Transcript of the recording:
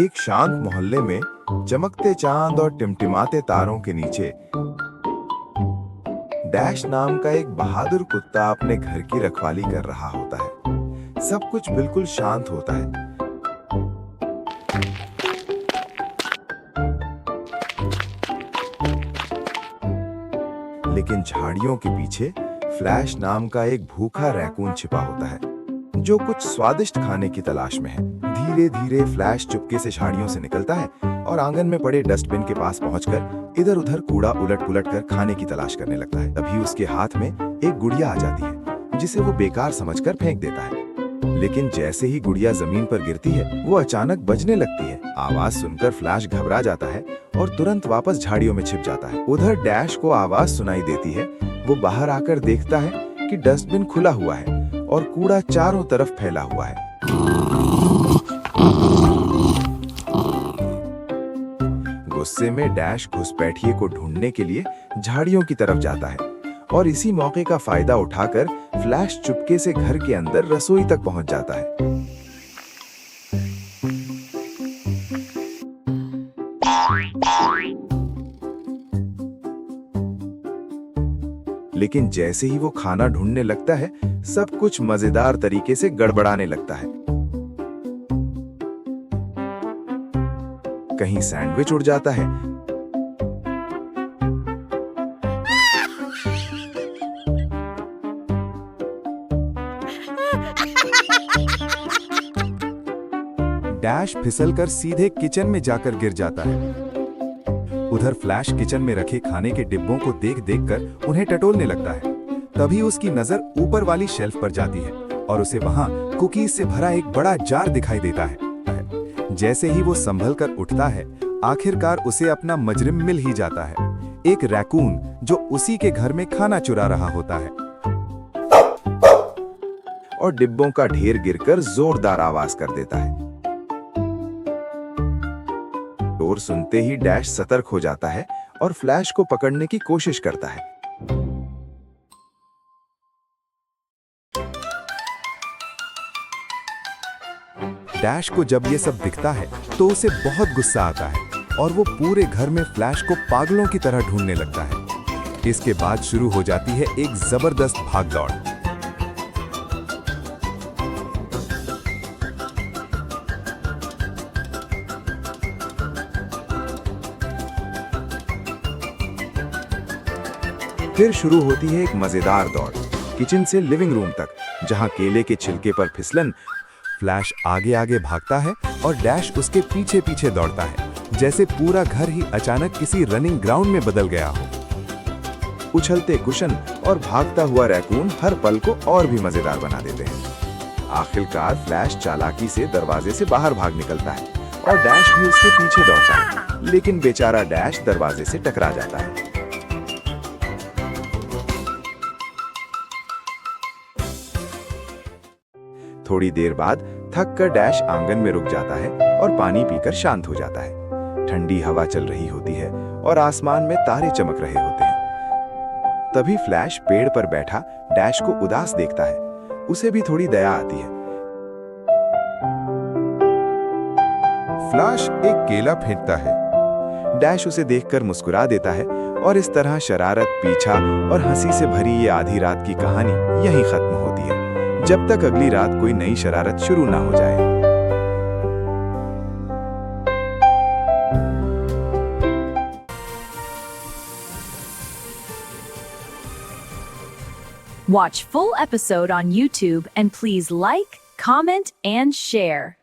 एक शांत मोहल्ले में चमकते चांद और टिमटिमाते तारों के नीचे डैश नाम का एक बहादुर कुत्ता अपने घर की रखवाली कर रहा होता है। सब कुछ बिल्कुल शांत होता है। लेकिन झाड़ियों के पीछे फ्लैश नाम का एक भूखा रैकून छिपा होता है, जो कुछ स्वादिष्ट खाने की तलाश में है। धीरे धीरे फ्लैश चुपके से झाड़ियों से निकलता है और आंगन में पड़े डस्टबिन के पास पहुंचकर इधर उधर कूड़ा उलट पुलट कर खाने की तलाश करने लगता है। तभी उसके हाथ में एक गुड़िया आ जाती है, जिसे वो बेकार समझकर फेंक देता है। लेकिन जैसे ही गुड़िया जमीन पर गिरती है, वो अचानक बजने लगती है। आवाज सुनकर फ्लैश घबरा जाता है और तुरंत वापस झाड़ियों में छिप जाता है। उधर डैश को आवाज सुनाई देती है। वो बाहर आकर देखता है कि डस्टबिन खुला हुआ है और कूड़ा चारों तरफ फैला हुआ है। गुस्से में डैश घुसपैठिए को ढूंढने के लिए झाड़ियों की तरफ जाता है और इसी मौके का फायदा उठाकर फ्लैश चुपके से घर के अंदर रसोई तक पहुंच जाता है। लेकिन जैसे ही वो खाना ढूंढने लगता है, सब कुछ मजेदार तरीके से गड़बड़ाने लगता है। कहीं सैंडविच उड़ जाता है, डैश फिसलकर सीधे किचन में जाकर गिर जाता है। उधर फ्लैश किचन में रखे खाने के डिब्बों को देख देखकर उन्हें टटोलने लगता है। तभी उसकी नजर ऊपर वाली शेल्फ पर जाती है और उसे वहां कुकीज से भरा एक बड़ा जार दिखाई देता है। जैसे ही वो संभल कर उठता है, आखिरकार उसे अपना मजरिम मिल ही जाता है, एक रैकून जो उसी के घर में खाना चुरा रहा होता है। और डिब्बों का ढेर गिरकर जोरदार आवाज कर देता है। शोर सुनते ही डैश सतर्क हो जाता है और फ्लैश को पकड़ने की कोशिश करता है। डैश को जब ये सब दिखता है तो उसे बहुत गुस्सा आता है और वो पूरे घर में फ्लैश को पागलों की तरह ढूंढने लगता है। इसके बाद शुरू हो जाती है एक जबरदस्त भागदौड़। फिर शुरू होती है एक मजेदार दौड़, किचन से लिविंग रूम तक, जहां केले के छिलके पर फिसलन। फ्लैश आगे आगे भागता है और डैश उसके पीछे पीछे दौड़ता है, जैसे पूरा घर ही अचानक किसी रनिंग ग्राउंड में बदल गया हो। उछलते कुशन और भागता हुआ रैकून हर पल को और भी मजेदार बना देते हैं। आखिरकार फ्लैश चालाकी से दरवाजे से बाहर भाग निकलता है और डैश भी उसके पीछे दौड़ता है, लेकिन बेचारा डैश दरवाजे से टकरा जाता है। थोड़ी देर बाद थक कर डैश आंगन में रुक जाता है और पानी पीकर शांत हो जाता है। ठंडी हवा चल रही होती है और आसमान में तारे चमक रहे होते हैं। तभी फ्लैश पेड़ पर बैठा डैश को उदास देखता है। उसे भी थोड़ी दया आती है। फ्लैश एक केला फेंकता है। डैश उसे देखकर मुस्कुरा देता है और इस तरह शरारत, पीछा और हंसी से भरी ये आधी रात की कहानी यहीं खत्म होती है, जब तक अगली रात कोई नई शरारत शुरू ना हो जाए। Watch full episode on YouTube and please like, comment, and share.